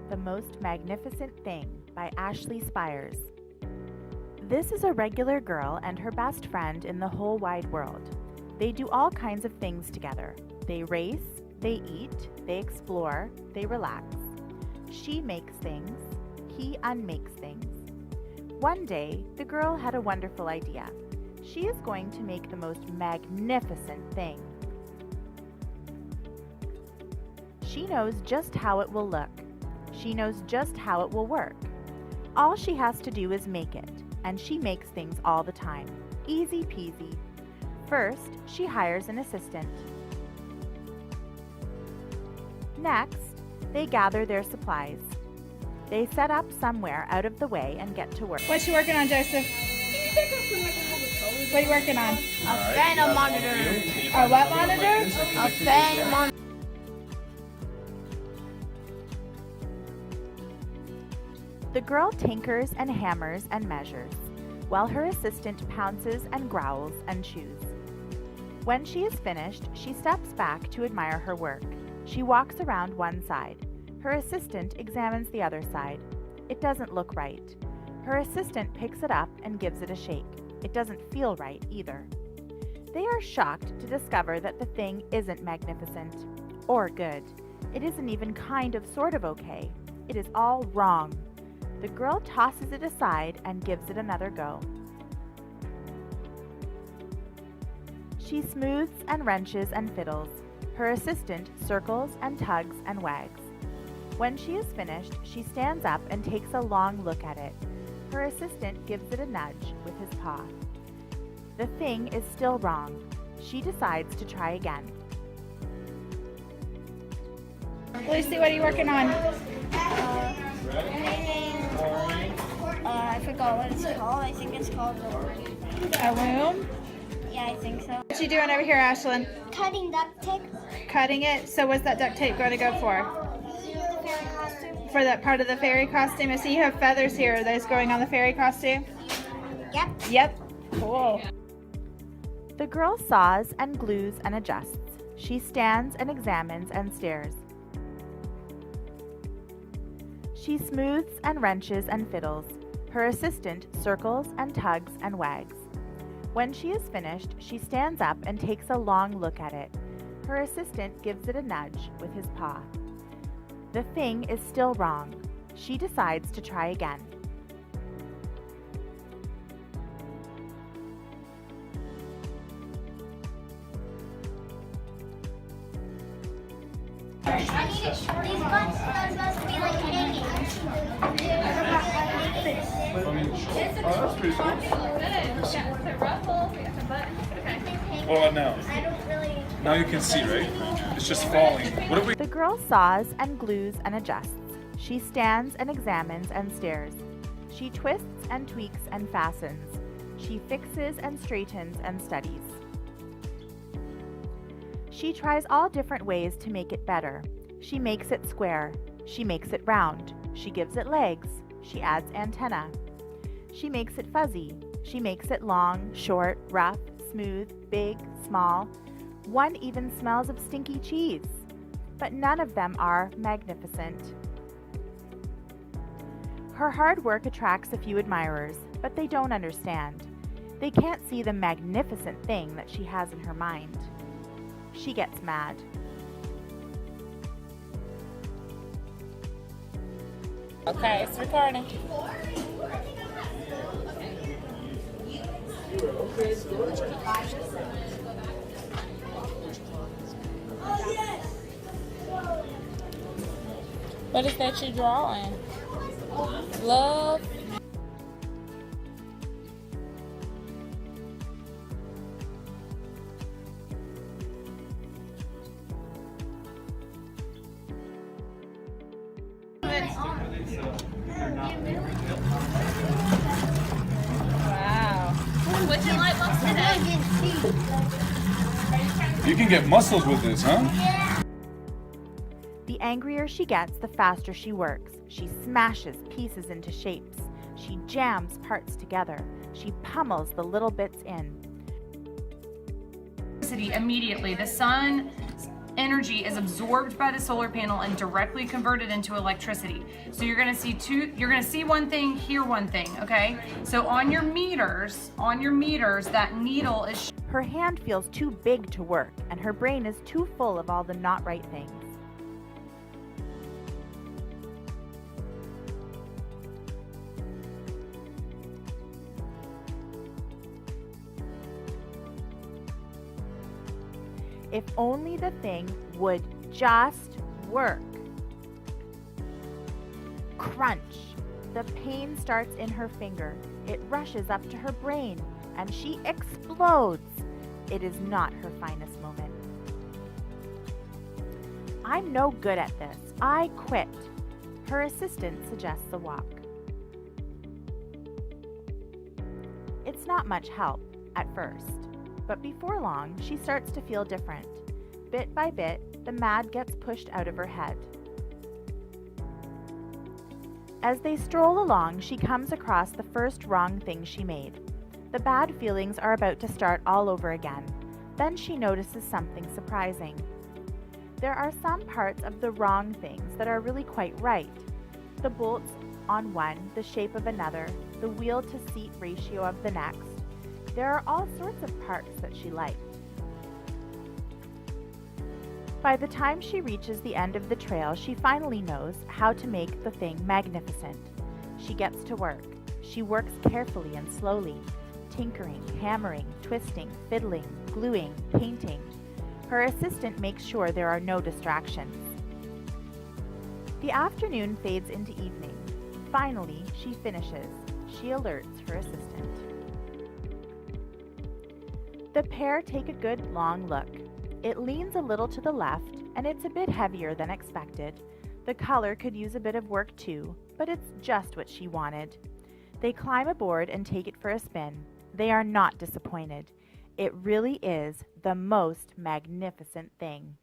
The Most Magnificent Thing by Ashley Spires. This is a regular girl and her best friend in the whole wide world. They do all kinds of things together. They race, they eat, they explore, they relax. She makes things, he unmakes things. One day, the girl had a wonderful idea. She is going to make the most magnificent thing. She knows just how it will look. She knows just how it will work. All she has to do is make it, and she makes things all the time. Easy peasy. First, she hires an assistant. Next, they gather their supplies. They set up somewhere out of the way and get to work. What's she working on, Joseph? What are you working on? A fan monitor. A what monitor? A fan monitor. The girl tinkers and hammers and measures, while her assistant pounces and growls and chews. When she is finished, she steps back to admire her work. She walks around one side. Her assistant examines the other side. It doesn't look right. Her assistant picks it up and gives it a shake. It doesn't feel right either. They are shocked to discover that the thing isn't magnificent or good. It isn't even kind of sort of okay. It is all wrong. The girl tosses it aside and gives it another go. She smooths and wrenches and fiddles. Her assistant circles and tugs and wags. When she is finished, she stands up and takes a long look at it. Her assistant gives it a nudge with his paw. The thing is still wrong. She decides to try again. Lucy, what are you working on? I forgot what it's called. I think it's called A loom? Yeah, I think so. What you doing over here, Ashlyn? Cutting duct tape. Cutting it. So what's that duct tape going to go for? The fairy costume. For that part of the fairy costume? I see you have feathers here. Are those going on the fairy costume? Yep. Yep. Cool. The girl saws and glues and adjusts. She stands and examines and stares. She smooths and wrenches and fiddles. Her assistant circles and tugs and wags. When she is finished, she stands up and takes a long look at it. Her assistant gives it a nudge with his paw. The thing is still wrong. She decides to try again. These buttons are supposed to be like hanging. That's pretty cool. Oh, now. I don't really. Now you can see, right? It's just falling. What if we... The girl saws and glues and adjusts. She stands and examines and stares. She twists and tweaks and fastens. She fixes and straightens and studies. She tries all different ways to make it better. She makes it square. She makes it round. She gives it legs. She adds antenna. She makes it fuzzy. She makes it long, short, rough, smooth, big, small. One even smells of stinky cheese. But none of them are magnificent. Her hard work attracts a few admirers, but they don't understand. They can't see the magnificent thing that she has in her mind. She gets mad. Okay, it's recording. What is that you're drawing? Love. Wow. Would you like one today? You can get muscles with this, huh? The angrier she gets, the faster she works. She smashes pieces into shapes. She jams parts together. She pummels the little bits in. Immediately, the sun energy is absorbed by the solar panel and directly converted into electricity. So you're gonna see one thing, hear one thing, okay? So on your meters, that needle is Her hand feels too big to work, and her brain is too full of all the not right things. If only the thing would just work. Crunch! The pain starts in her finger. It rushes up to her brain, and she explodes. It is not her finest moment. I'm no good at this. I quit. Her assistant suggests a walk. It's not much help at first. But before long, she starts to feel different. Bit by bit, the mad gets pushed out of her head. As they stroll along, she comes across the first wrong thing she made. The bad feelings are about to start all over again. Then she notices something surprising. There are some parts of the wrong things that are really quite right. The bolts on one, the shape of another, the wheel-to-seat ratio of the next. There are all sorts of parts that she liked. By the time she reaches the end of the trail, she finally knows how to make the thing magnificent. She gets to work. She works carefully and slowly, tinkering, hammering, twisting, fiddling, gluing, painting. Her assistant makes sure there are no distractions. The afternoon fades into evening. Finally, she finishes. She alerts her assistant. The pair take a good long look. It leans a little to the left, and it's a bit heavier than expected. The color could use a bit of work too, but it's just what she wanted. They climb aboard and take it for a spin. They are not disappointed. It really is the most magnificent thing.